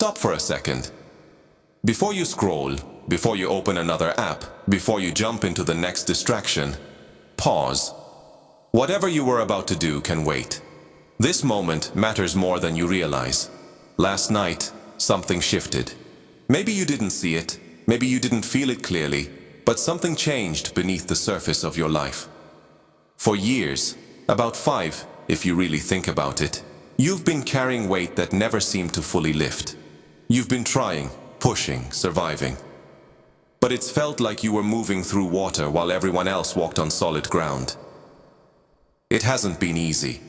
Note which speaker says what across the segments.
Speaker 1: Stop for a second. Before you scroll, before you open another app, before you jump into the next distraction, pause. Whatever you were about to do can wait. This moment matters more than you realize. Last night, something shifted. Maybe you didn't see it, maybe you didn't feel it clearly, but something changed beneath the surface of your life. For years, about 5, if you really think about it, you've been carrying weight that never seemed to fully lift. You've been trying, pushing, surviving. But it's felt like you were moving through water while everyone else walked on solid ground. It hasn't been easy.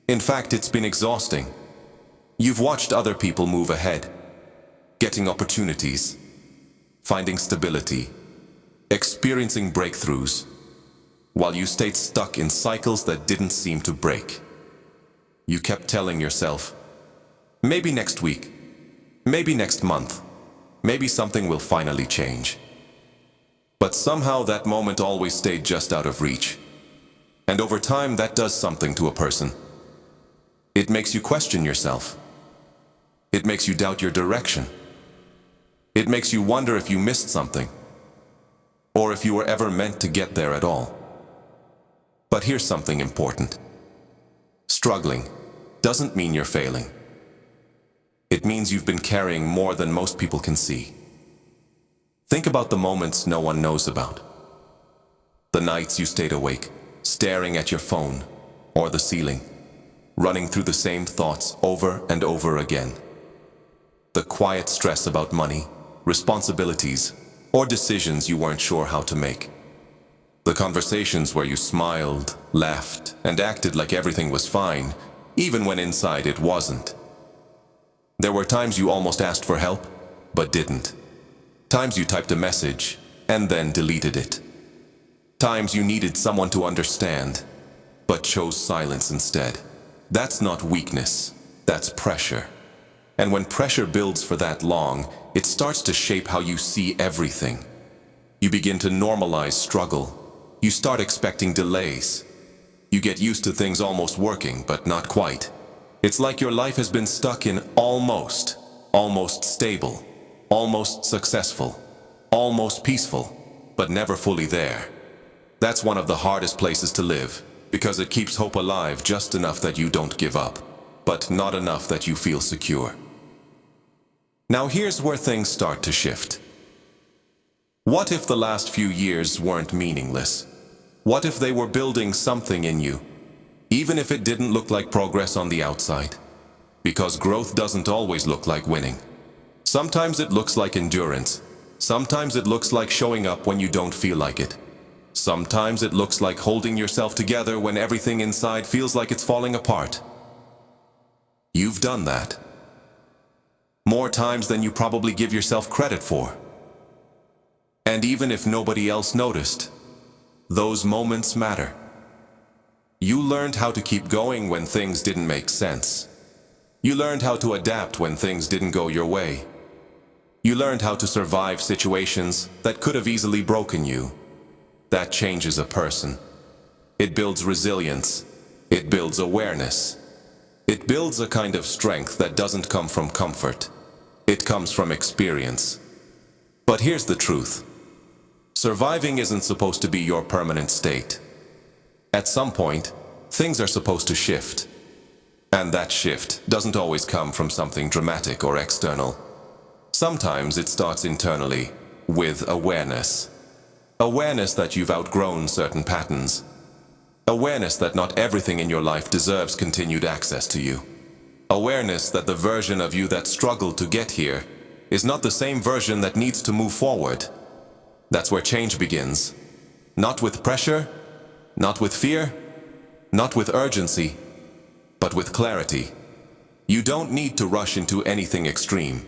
Speaker 1: In fact, it's been exhausting. You've watched other people move ahead, getting opportunities, finding stability, experiencing breakthroughs, while you stayed stuck in cycles that didn't seem to break. You kept telling yourself, maybe next week, maybe next month, maybe something will finally change. But somehow that moment always stayed just out of reach. And over time, that does something to a person. It makes you question yourself. It makes you doubt your direction. It makes you wonder if you missed something, or if you were ever meant to get there at all. But here's something important. Struggling doesn't mean you're failing. It means you've been carrying more than most people can see. Think about the moments no one knows about. The nights you stayed awake, staring at your phone or the ceiling, running through the same thoughts over and over again. The quiet stress about money, responsibilities, or decisions you weren't sure how to make. The conversations where you smiled, laughed, and acted like everything was fine, even when inside it wasn't. There were times you almost asked for help, but didn't. Times you typed a message and then deleted it. Times you needed someone to understand, but chose silence instead. That's not weakness, that's pressure. And when pressure builds for that long, it starts to shape how you see everything. You begin to normalize struggle. You start expecting delays. You get used to things almost working, but not quite. It's like your life has been stuck in almost stable, almost successful, almost peaceful, but never fully there. That's one of the hardest places to live, because it keeps hope alive just enough that you don't give up, but not enough that you feel secure. Now here's where things start to shift. What if the last few years weren't meaningless? What if they were building something in you, even if it didn't look like progress on the outside? Because growth doesn't always look like winning. Sometimes it looks like endurance. Sometimes it looks like showing up when you don't feel like it. Sometimes it looks like holding yourself together when everything inside feels like it's falling apart. You've done that. More times than you probably give yourself credit for. And even if nobody else noticed, those moments matter. You learned how to keep going when things didn't make sense. You learned how to adapt when things didn't go your way. You learned how to survive situations that could have easily broken you. That changes a person. It builds resilience. It builds awareness. It builds a kind of strength that doesn't come from comfort. It comes from experience. But here's the truth. Surviving isn't supposed to be your permanent state. At some point, things are supposed to shift. And that shift doesn't always come from something dramatic or external. Sometimes it starts internally, with awareness. Awareness that you've outgrown certain patterns. Awareness that not everything in your life deserves continued access to you. Awareness that the version of you that struggled to get here is not the same version that needs to move forward. That's where change begins. Not with pressure, not with fear, not with urgency, but with clarity. You don't need to rush into anything extreme,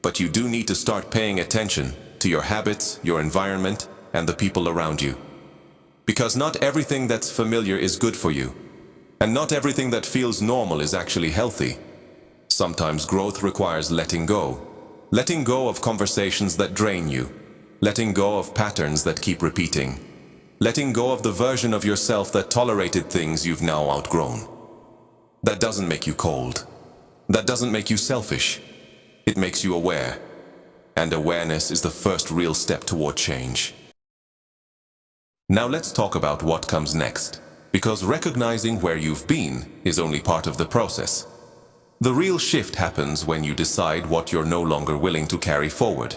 Speaker 1: but you do need to start paying attention to your habits, your environment, and the people around you. Because not everything that's familiar is good for you, and not everything that feels normal is actually healthy. Sometimes growth requires letting go of conversations that drain you, letting go of patterns that keep repeating, letting go of the version of yourself that tolerated things you've now outgrown. That doesn't make you cold. That doesn't make you selfish. It makes you aware. And awareness is the first real step toward change. Now let's talk about what comes next, because recognizing where you've been is only part of the process. The real shift happens when you decide what you're no longer willing to carry forward.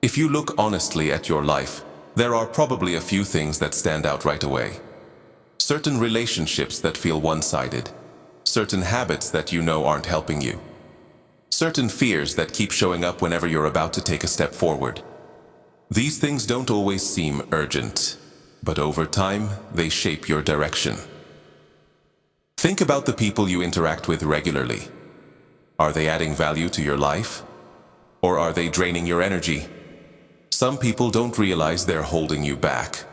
Speaker 1: If you look honestly at your life, there are probably a few things that stand out right away. Certain relationships that feel one-sided. Certain habits that you know aren't helping you. Certain fears that keep showing up whenever you're about to take a step forward. These things don't always seem urgent, but over time, they shape your direction. Think about the people you interact with regularly. Are they adding value to your life? Or are they draining your energy? Some people don't realize they're holding you back,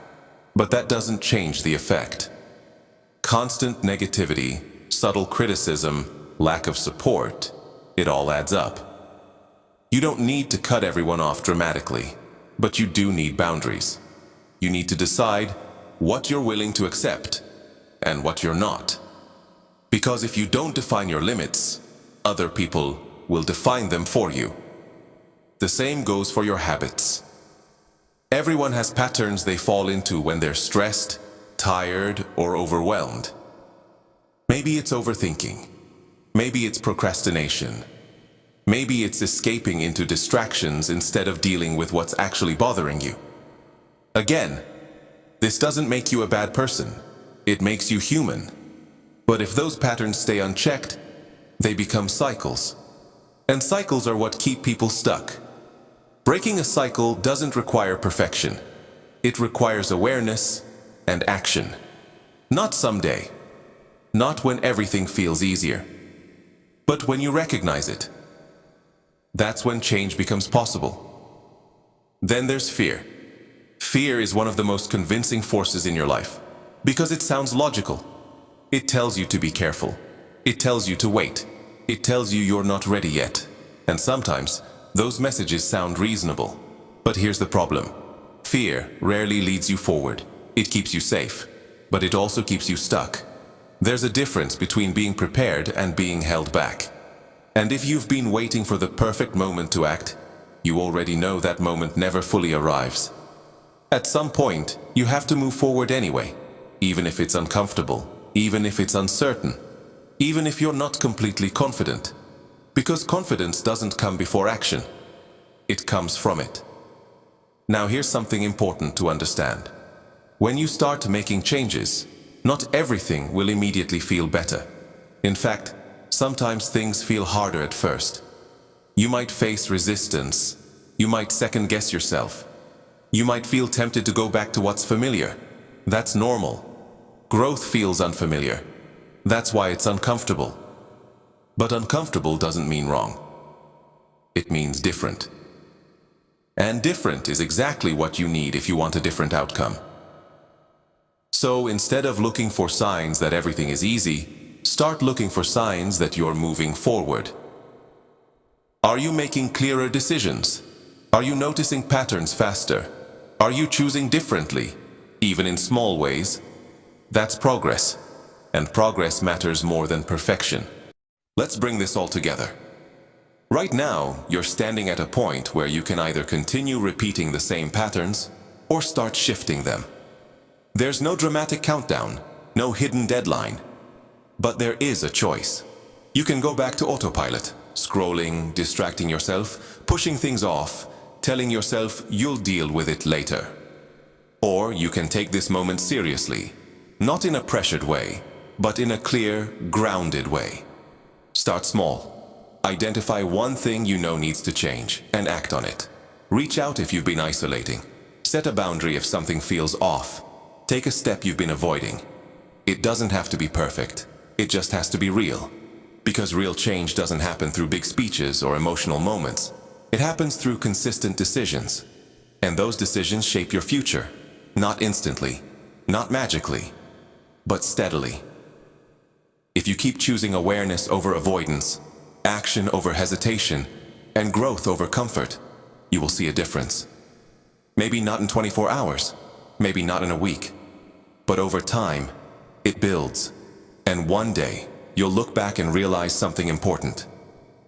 Speaker 1: but that doesn't change the effect. Constant negativity, subtle criticism, lack of support, it all adds up. You don't need to cut everyone off dramatically, but you do need boundaries. You need to decide what you're willing to accept and what you're not. Because if you don't define your limits, other people will define them for you. The same goes for your habits. Everyone has patterns they fall into when they're stressed, tired, or overwhelmed. Maybe it's overthinking. Maybe it's procrastination. Maybe it's escaping into distractions instead of dealing with what's actually bothering you. Again, this doesn't make you a bad person. It makes you human. But if those patterns stay unchecked, they become cycles. And cycles are what keep people stuck. Breaking a cycle doesn't require perfection. It requires awareness and action. Not someday. Not when everything feels easier. But when you recognize it. That's when change becomes possible. Then there's fear. Fear is one of the most convincing forces in your life, because it sounds logical. It tells you to be careful. It tells you to wait. It tells you you're not ready yet. And sometimes, those messages sound reasonable. But here's the problem. Fear rarely leads you forward. It keeps you safe, but it also keeps you stuck. There's a difference between being prepared and being held back. And if you've been waiting for the perfect moment to act, you already know that moment never fully arrives. At some point, you have to move forward anyway, even if it's uncomfortable, even if it's uncertain, even if you're not completely confident. Because confidence doesn't come before action. It comes from it. Now here's something important to understand. When you start making changes, not everything will immediately feel better. In fact, sometimes things feel harder at first. You might face resistance. You might second-guess yourself. You might feel tempted to go back to what's familiar. That's normal. Growth feels unfamiliar. That's why it's uncomfortable. But uncomfortable doesn't mean wrong. It means different. And different is exactly what you need if you want a different outcome. So instead of looking for signs that everything is easy, start looking for signs that you're moving forward. Are you making clearer decisions? Are you noticing patterns faster? Are you choosing differently, even in small ways? That's progress, and progress matters more than perfection. Let's bring this all together. Right now, you're standing at a point where you can either continue repeating the same patterns or start shifting them. There's no dramatic countdown, no hidden deadline, but there is a choice. You can go back to autopilot, scrolling, distracting yourself, pushing things off, telling yourself you'll deal with it later. Or you can take this moment seriously, not in a pressured way, but in a clear, grounded way. Start small. Identify one thing you know needs to change and act on it. Reach out if you've been isolating. Set a boundary if something feels off. Take a step you've been avoiding. It doesn't have to be perfect. It just has to be real. Because real change doesn't happen through big speeches or emotional moments. It happens through consistent decisions. And those decisions shape your future. Not instantly, not magically, but steadily. If you keep choosing awareness over avoidance, action over hesitation, and growth over comfort, you will see a difference. Maybe not in 24 hours, maybe not in a week, but over time, it builds. And one day, you'll look back and realize something important.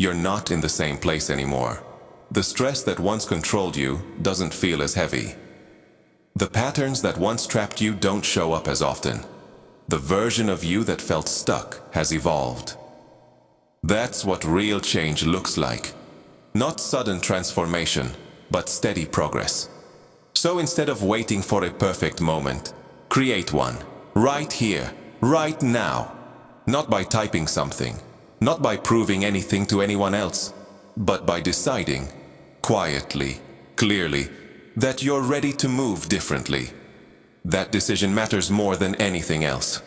Speaker 1: you're not in the same place anymore. The stress that once controlled you doesn't feel as heavy. The patterns that once trapped you don't show up as often. The version of you that felt stuck has evolved. That's what real change looks like. Not sudden transformation, but steady progress. So instead of waiting for a perfect moment, create one. Right here, right now. Not by typing something, not by proving anything to anyone else, but by deciding, quietly, clearly, that you're ready to move differently. That decision matters more than anything else.